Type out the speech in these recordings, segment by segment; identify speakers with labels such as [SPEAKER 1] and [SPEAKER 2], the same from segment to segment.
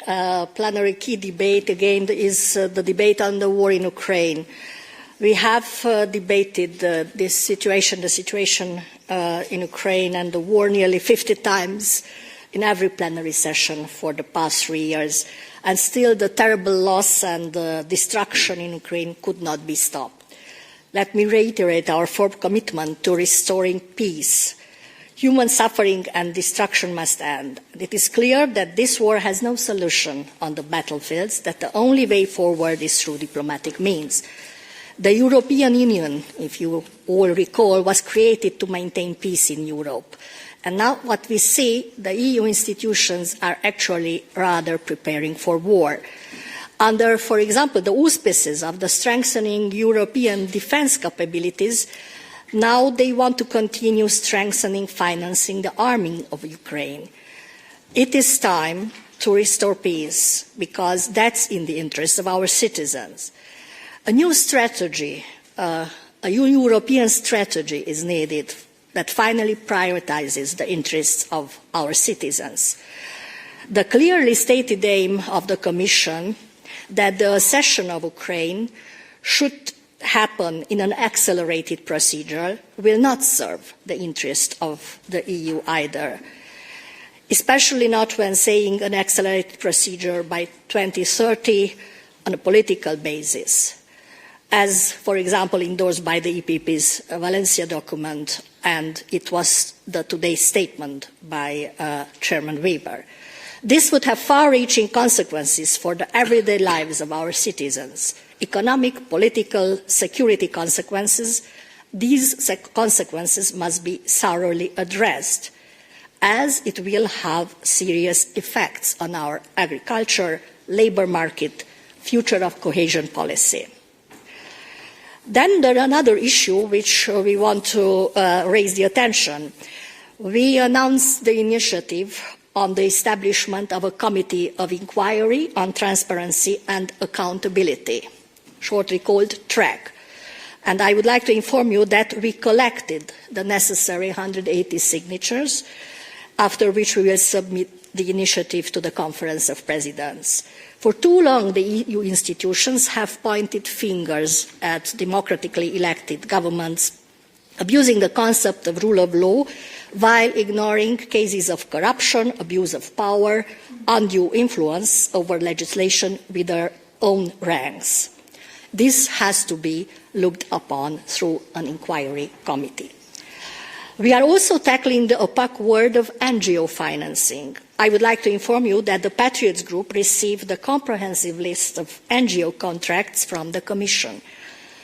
[SPEAKER 1] plenary key debate again is the debate on the war in Ukraine. We have debated the situation in Ukraine and the war nearly 50 times in every plenary session for the past 3 years, and still the terrible loss and destruction in Ukraine could not be stopped. Let me reiterate our firm commitment to restoring peace. Human suffering and destruction must end. It is clear that this war has no solution on the battlefields, that the only way forward is through diplomatic means. The European Union, if you all recall, was created to maintain peace in Europe. And now what we see, the EU institutions are actually rather preparing for war. Under, for example, the auspices of the strengthening European defence capabilities, now they want to continue strengthening, financing the arming of Ukraine. It is time to restore peace, because that's in the interest of our citizens. A new strategy, a new European strategy is needed that finally prioritizes the interests of our citizens. The clearly stated aim of the Commission that the accession of Ukraine should happen in an accelerated procedure will not serve the interest of the EU either, especially not when saying an accelerated procedure by 2030 on a political basis, as, for example, endorsed by the EPP's Valencia document, and it was today's statement by Chairman Weber. This would have far-reaching consequences for the everyday lives of our citizens. Economic, political, security consequences. These consequences must be thoroughly addressed, as it will have serious effects on our agriculture, labour market, future of cohesion policy. Then there is another issue which we want to raise the attention. We announced the initiative on the establishment of a committee of inquiry on transparency and accountability, shortly called TRAC. And I would like to inform you that we collected the necessary 180 signatures, after which we will submit the initiative to the Conference of Presidents. For too long, the EU institutions have pointed fingers at democratically elected governments, abusing the concept of rule of law while ignoring cases of corruption, abuse of power, undue influence over legislation with their own ranks. This has to be looked upon through an inquiry committee. We are also tackling the opaque world of NGO financing. I would like to inform you that the Patriots Group received a comprehensive list of NGO contracts from the Commission.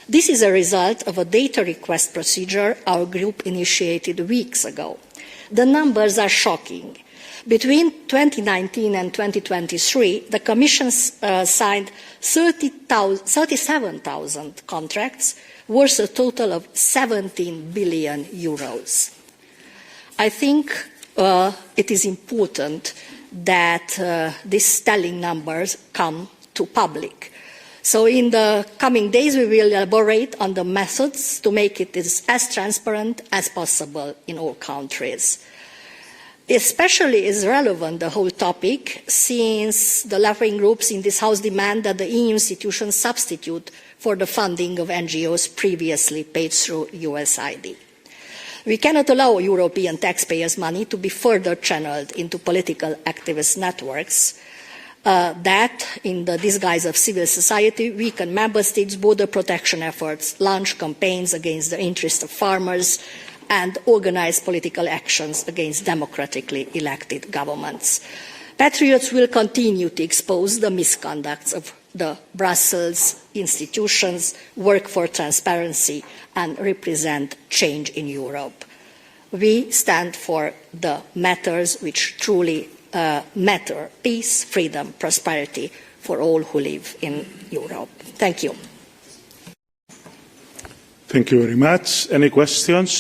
[SPEAKER 1] This is a result of a data request procedure our group initiated weeks ago. The numbers are shocking. Between 2019 and 2023, the Commission signed 37,000 contracts worth a total of 17 billion euros. I think it is important that these telling numbers come to public. So in the coming days, we will elaborate on the methods to make it as transparent as possible in all countries. Especially is relevant the whole topic since the left-wing groups in this House demand that the EU institutions substitute for the funding of NGOs previously paid through USAID. We cannot allow European taxpayers' money to be further channeled into political activist networks that, in the disguise of civil society, weaken member states' border protection efforts, launch campaigns against the interests of farmers, and organise political actions against democratically elected governments. Patriots will continue to expose the misconducts of the Brussels institutions, work for transparency, and represent change in Europe. We stand for the matters which truly matter: peace, freedom, prosperity for all who live in Europe. Thank you.
[SPEAKER 2] Thank you very much. Any questions?